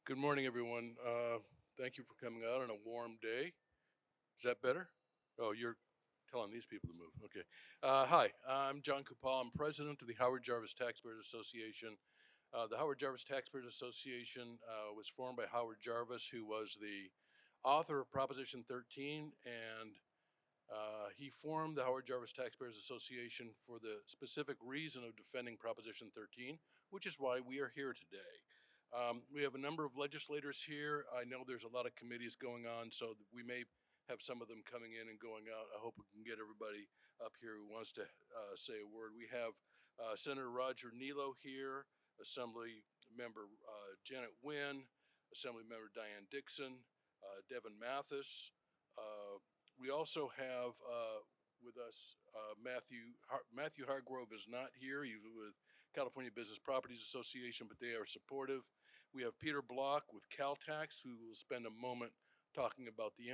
Good morning, everyone. Thank you for coming out on a warm day. Is that better? Oh, you're telling these people to move. Okay. Hi, I'm John Kupal. I'm president of the Howard Jarvis Taxpayers Association. The Howard Jarvis Taxpayers Association was formed by Howard Jarvis, who was the author of Proposition 13, and he formed the Howard Jarvis Taxpayers Association for the specific reason of defending Proposition 13, which is why we are here today. We have a number of legislators here. I know there's a lot of committees going on, so we may have some of them coming in and going out. I hope we can get everybody up here who wants to say a word. We have Senator Roger Nilo here, Assembly Member Janet Wynn, Assembly Member Diane Dixon, Devin Mathis. We also have with us Matthew Hargrove is not here. He's with California Business Properties Association, but they are supportive. We have Peter Block with Caltax, who will spend a moment talking about the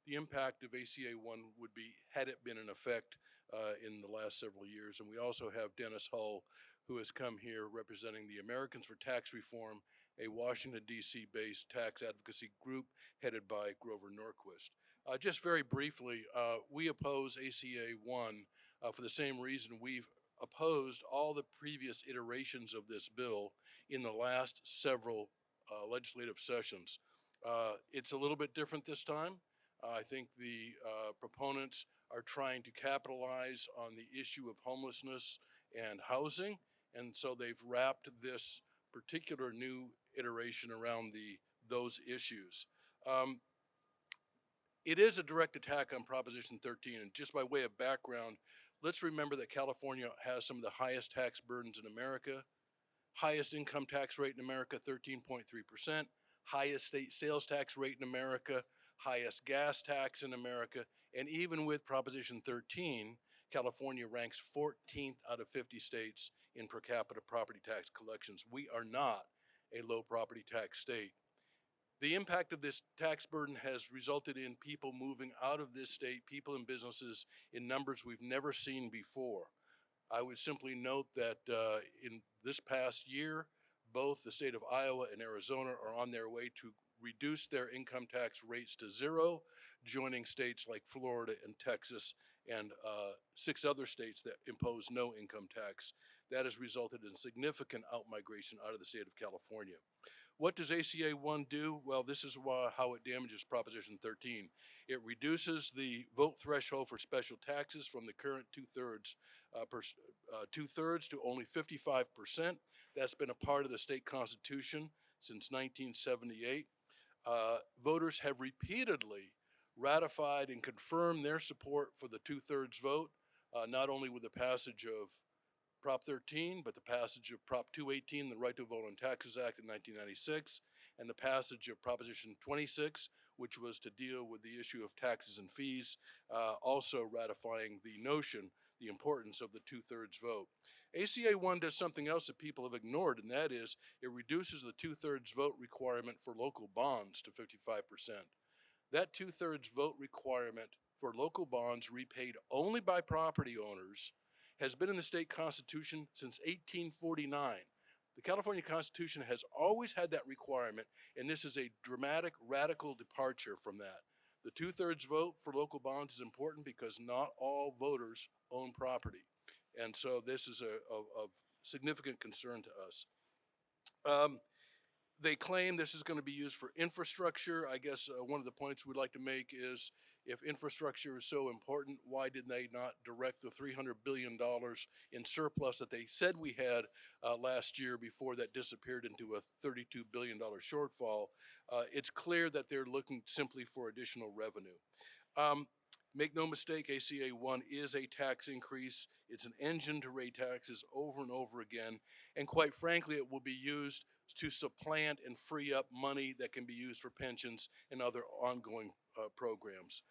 impact of ACA 1 would be had it been in effect in the last several years. And we also have Dennis Hull, who has come here representing the Americans for Tax Reform, a Washington, D.C. based tax advocacy group headed by Grover Norquist. Just very briefly, we oppose ACA 1 for the same reason we've opposed all the previous iterations of this bill in the last several legislative sessions. It's a little bit different this time. I think the proponents are trying to capitalize on the issue of homelessness and housing, and so they've wrapped this particular new iteration around those issues. It is a direct attack on Proposition 13, and just by way of background, let's remember that California has some of the highest tax burdens in America, highest income tax rate in America, 13.3%, highest state sales tax rate in America, highest gas tax in America, and even with Proposition 13, California ranks 14th out of 50 states in per capita property tax collections. We are not a low property tax state. The impact of this tax burden has resulted in people moving out of this state, people and businesses, in numbers we've never seen before. I would simply note that in this past year, both the state of Iowa and Arizona are on their way to reduce their income tax rates to zero, joining states like Florida and Texas and 6 other states that impose no income tax. That has resulted in significant outmigration out of the state of California. What does ACA 1 do? Well, this is how it damages Proposition 13. It reduces the vote threshold for special taxes from the current two-thirds to only 55%. That's been a part of the state constitution since 1978. Voters have repeatedly ratified and confirmed their support for the two-thirds vote, not only with the passage of Prop 13, but the passage of Prop 218, the Right to Vote on Taxes Act in 1996, and the passage of Proposition 26, which was to deal with the issue of taxes and fees, also ratifying the notion, the importance of the two-thirds vote. ACA 1 does something else that people have ignored, and that is it reduces the two-thirds vote requirement for local bonds to 55%. That two-thirds vote requirement for local bonds repaid only by property owners has been in the state constitution since 1849. The California Constitution has always had that requirement, and this is a dramatic, radical departure from that. The two-thirds vote for local bonds is important because not all voters own property, and so this is of significant concern to us. They claim this is going to be used for infrastructure. I guess one of the points we'd like to make is if infrastructure is so important, why did they not direct the $300 billion in surplus that they said we had last year before that disappeared into a $32 billion shortfall? It's clear that they're looking simply for additional revenue. Make no mistake, ACA 1 is a tax increase. It's an engine to raise taxes over and over again. And quite frankly, it will be used to supplant and free up money that can be used for pensions and other ongoing programs.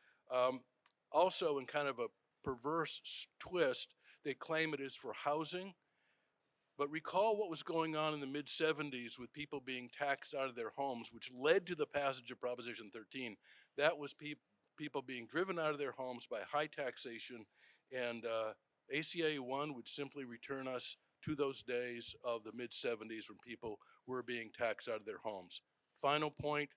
Also, in kind of a perverse twist, they claim it is for housing. But recall what was going on in the mid-70s with people being taxed out of their homes, which led to the passage of Proposition 13. That was people being driven out of their homes by high taxation, and ACA 1 would simply return us to those days of the mid-70s when people were being taxed out of their homes. Final point,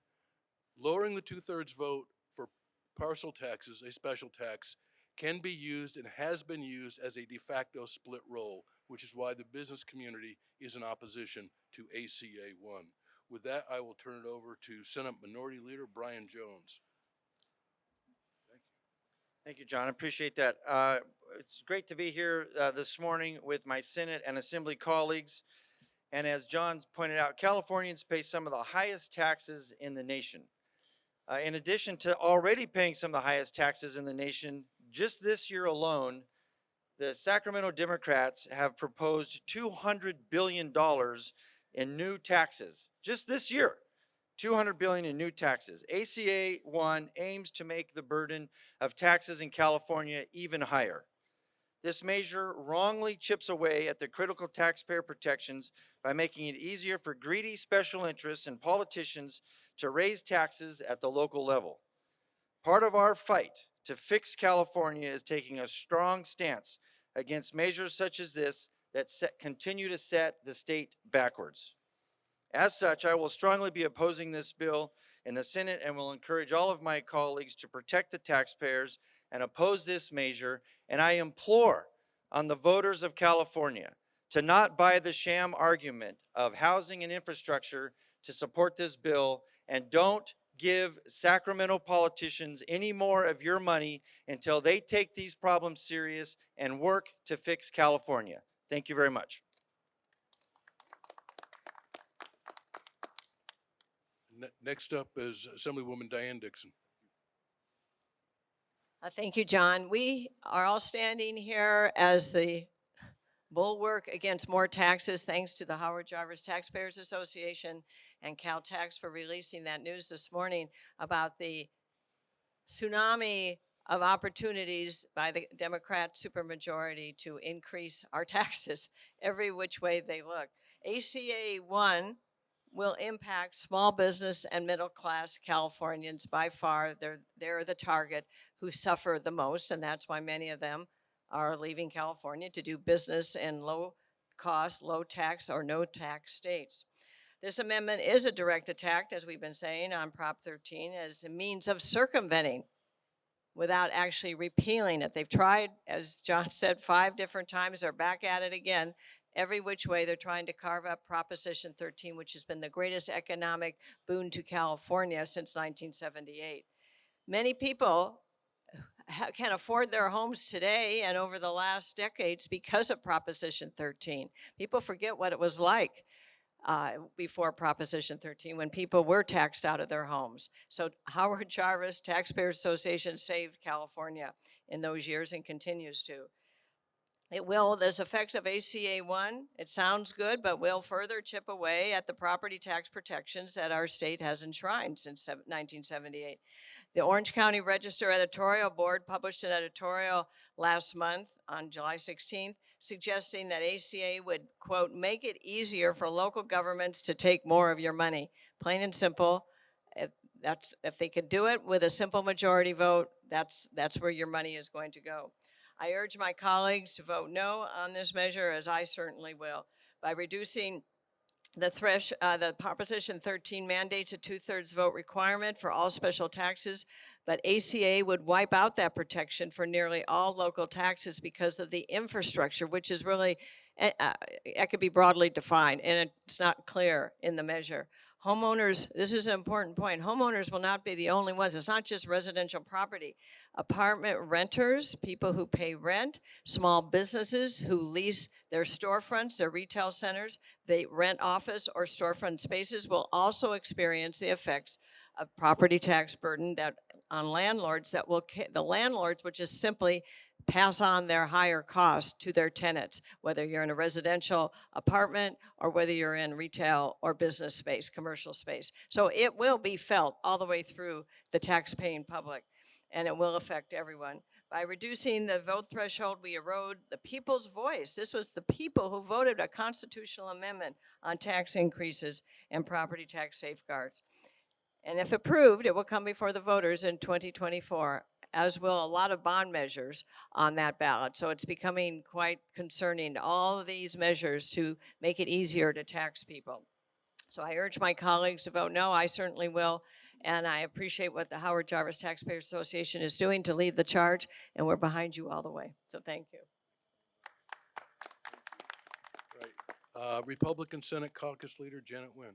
lowering the 2/3 vote for parcel taxes, a special tax, can be used and has been used as a de facto split roll, which is why the business community is in opposition to ACA 1. With that, I will turn it over to Senate Minority Leader Brian Jones. Thank you, John. I appreciate that. It's great to be here this morning with my Senate and Assembly colleagues. And as John's pointed out, Californians pay some of the highest taxes in the nation. In addition to already paying some of the highest taxes in the nation, just this year alone, the Sacramento Democrats have proposed $200 billion in new taxes. Just this year, $200 billion in new taxes. ACA 1 aims to make the burden of taxes in California even higher. This measure wrongly chips away at the critical taxpayer protections by making it easier for greedy special interests and politicians to raise taxes at the local level. Part of our fight to fix California is taking a strong stance against measures such as this that continue to set the state backwards. As such, I will strongly be opposing this bill in the Senate and will encourage all of my colleagues to protect the taxpayers and oppose this measure. And I implore on the voters of California to not buy the sham argument of housing and infrastructure to support this bill, and don't give Sacramento politicians any more of your money until they take these problems serious and work to fix California. Thank you very much. Next up is Assemblywoman Diane Dixon. Thank you, John. We are all standing here as the bulwark against more taxes, thanks to the Howard Jarvis Taxpayers Association and Caltax for releasing that news this morning about the tsunami of opportunities by the Democrat supermajority to increase our taxes every which way they look. ACA 1 will impact small business and middle-class Californians by far. They're the target who suffer the most, and that's why many of them are leaving California to do business in low-cost, low-tax, or no-tax states. This amendment is a direct attack, as we've been saying, on Prop 13 as a means of circumventing without actually repealing it. They've tried, as John said, 5 different times. They're back at it again. Every which way, they're trying to carve up Proposition 13, which has been the greatest economic boon to California since 1978. Many people can afford their homes today and over the last decades because of Proposition 13. People forget what it was like before Proposition 13 when people were taxed out of their homes. So Howard Jarvis Taxpayers Association saved California in those years and continues to. It will, this effects of ACA 1, it sounds good, but will further chip away at the property tax protections that our state has enshrined since 1978. The Orange County Register Editorial Board published an editorial last month on July 16th, suggesting that ACA would, quote, make it easier for local governments to take more of your money. Plain and simple, if they could do it with a simple majority vote, that's where your money is going to go. I urge my colleagues to vote no on this measure, as I certainly will. By reducing the Proposition 13 mandates a 2/3 vote requirement for all special taxes, but ACA would wipe out that protection for nearly all local taxes because of the infrastructure, which is really, it could be broadly defined, and it's not clear in the measure. Homeowners, this is an important point, homeowners will not be the only ones. It's not just residential property. Apartment renters, people who pay rent, small businesses who lease their storefronts, their retail centers, they rent office or storefront spaces will also experience the effects of property tax burden that on landlords that will, the landlords would just simply pass on their higher costs to their tenants, whether you're in a residential apartment or whether you're in retail or business space, commercial space. So it will be felt all the way through the tax-paying public, and it will affect everyone. By reducing the vote threshold, we erode the people's voice. This was the people who voted a constitutional amendment on tax increases and property tax safeguards. And if approved, it will come before the voters in 2024. as will a lot of bond measures on that ballot. So it's becoming quite concerning, all of these measures to make it easier to tax people. So I urge my colleagues to vote no. I certainly will. And I appreciate what the Howard Jarvis Taxpayers Association is doing to lead the charge, and we're behind you all the way. So thank you. Right. Republican Senate Caucus Leader Janet Nguyen.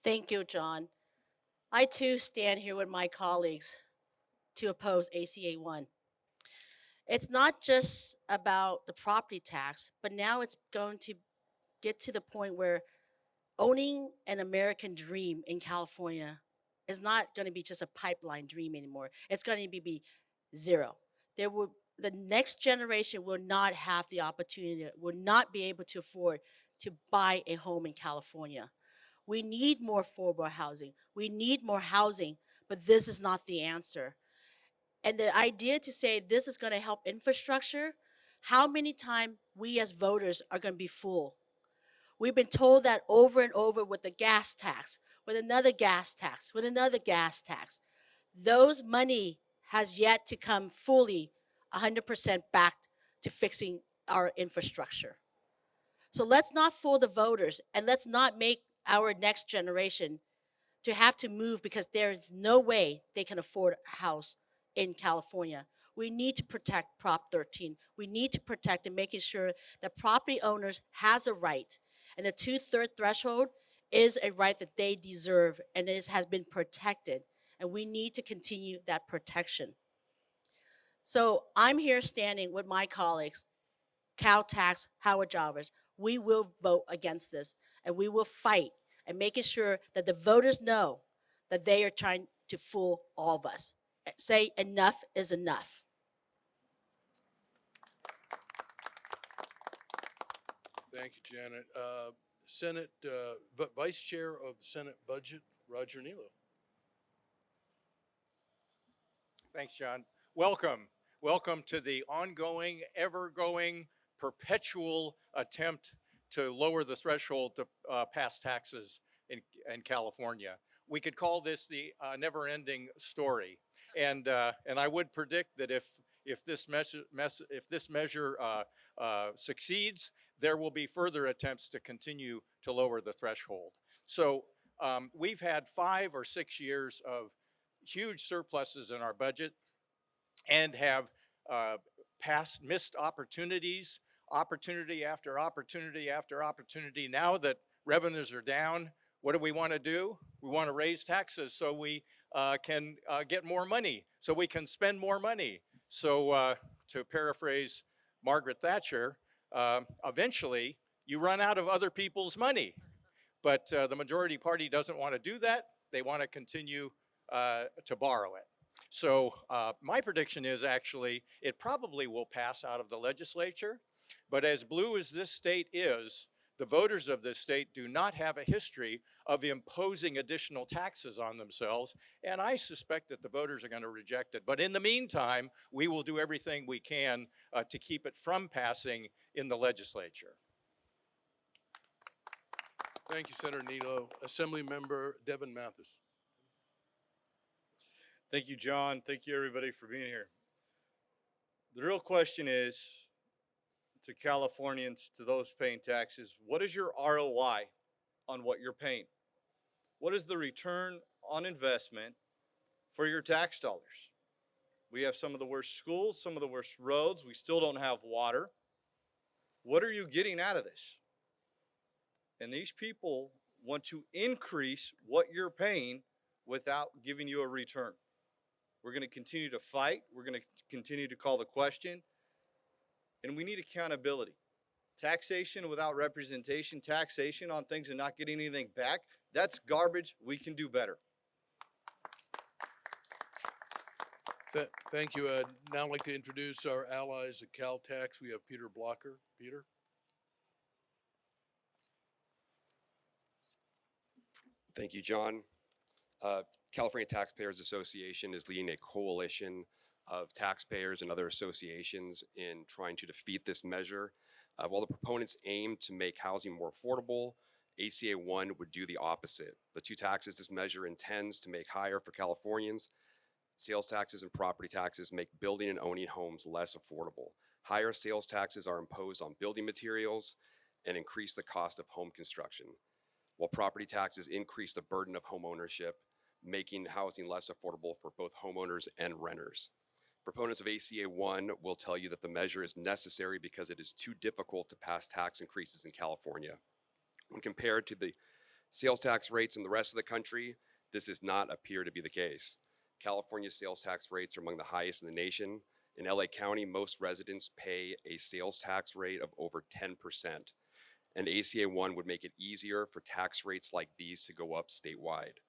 Thank you, John. I too stand here with my colleagues to oppose ACA 1. It's not just about the property tax, but now it's going to get to the point where owning an American dream in California is not going to be just a pipeline dream anymore. It's going to be zero. The next generation will not have the opportunity, will not be able to afford to buy a home in California. We need more affordable housing. We need more housing, but this is not the answer. And the idea to say this is going to help infrastructure, how many times we as voters are going to be fooled? We've been told that over and over with the gas tax, with another gas tax, with another gas tax. Those money has yet to come fully 100% back to fixing our infrastructure. So let's not fool the voters, and let's not make our next generation to have to move because there is no way they can afford a house in California. We need to protect Prop 13. We need to protect and making sure that property owners has a right. And the 2/3 threshold is a right that they deserve, and it has been protected. And we need to continue that protection. So I'm here standing with my colleagues, CalTax, Howard Jarvis. We will vote against this, and we will fight and making sure that the voters know that they are trying to fool all of us. Say enough is enough. Thank you, Janet. Senate Vice Chair of Senate Budget, Roger Nilo. Thanks, John. Welcome. Welcome to the ongoing, ever-going, perpetual attempt to lower the threshold to pass taxes in California. We could call this the never-ending story. And I would predict that if this measure succeeds, there will be further attempts to continue to lower the threshold. So we've had 5 or 6 years of huge surpluses in our budget and have missed opportunities, opportunity after opportunity after opportunity. Now that revenues are down, what do we want to do? We want to raise taxes so we can get more money, so we can spend more money. So to paraphrase Margaret Thatcher, eventually you run out of other people's money. But the majority party doesn't want to do that. They want to continue to borrow it. So my prediction is actually it probably will pass out of the legislature. But as blue as this state is, the voters of this state do not have a history of imposing additional taxes on themselves, and I suspect that the voters are going to reject it. But in the meantime, we will do everything we can to keep it from passing in the legislature. Thank you, Senator Nilo. Assembly Member Devin Mathis. Thank you, John. Thank you, everybody, for being here. The real question is, to Californians, to those paying taxes, what is your ROI on what you're paying? What is the return on investment for your tax dollars? We have some of the worst schools, some of the worst roads. We still don't have water. What are you getting out of this? And these people want to increase what you're paying without giving you a return. We're going to continue to fight. We're going to continue to call the question. And we need accountability. Taxation without representation, taxation on things and not getting anything back, that's garbage. We can do better. Thank you. I'd now like to introduce our allies at CalTax. We have Peter Blocker. Peter. Thank you, John. California Taxpayers Association is leading a coalition of taxpayers and other associations in trying to defeat this measure. While the proponents aim to make housing more affordable ACA 1 would do the opposite. The two taxes this measure intends to make higher for Californians, sales taxes and property taxes, make building and owning homes less affordable. Higher sales taxes are imposed on building materials and increase the cost of home construction, while property taxes increase the burden of home ownership, making housing less affordable for both homeowners and renters. Proponents of ACA 1 will tell you that the measure is necessary because it is too difficult to pass tax increases in California. When compared to the sales tax rates in the rest of the country, this does not appear to be the case. California's sales tax rates are among the highest in the nation. In LA County, most residents pay a sales tax rate of over 10%. And ACA 1 would make it easier for tax rates like these to go up statewide.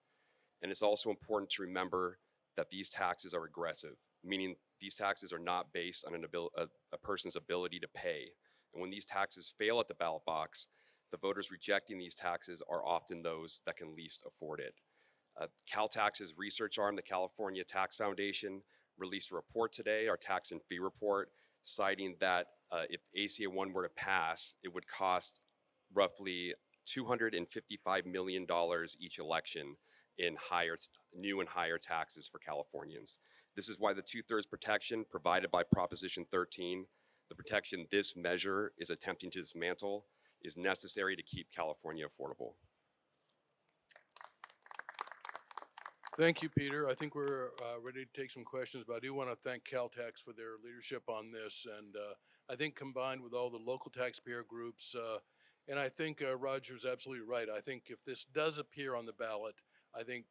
And it's also important to remember that these taxes are regressive, meaning these taxes are not based on a person's ability to pay. And when these taxes fail at the ballot box, the voters rejecting these taxes are often those that can least afford it. Caltax's research arm, the California Tax Foundation, released a report today, our tax and fee report, citing that if ACA 1 were to pass, it would cost roughly $255 million each election in new and higher taxes for Californians. This is why the 2/3 protection provided by Proposition 13, the protection this measure is attempting to dismantle, is necessary to keep California affordable. Thank you, Peter. I think we're ready to take some questions, but I do want to thank Caltax for their leadership on this. And I think combined with all the local taxpayer groups, and I think Roger's absolutely right. I think if this does appear on the ballot, I think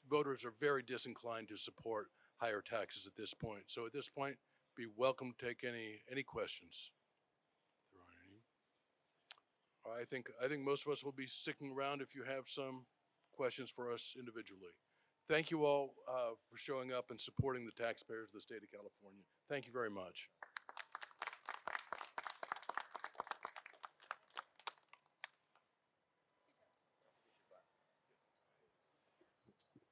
voters are very disinclined to support higher taxes at this point. So at this point, be welcome to take any questions. I think most of us will be sticking around if you have some questions for us individually. Thank you all for showing up and supporting the taxpayers of the state of California. Thank you very much.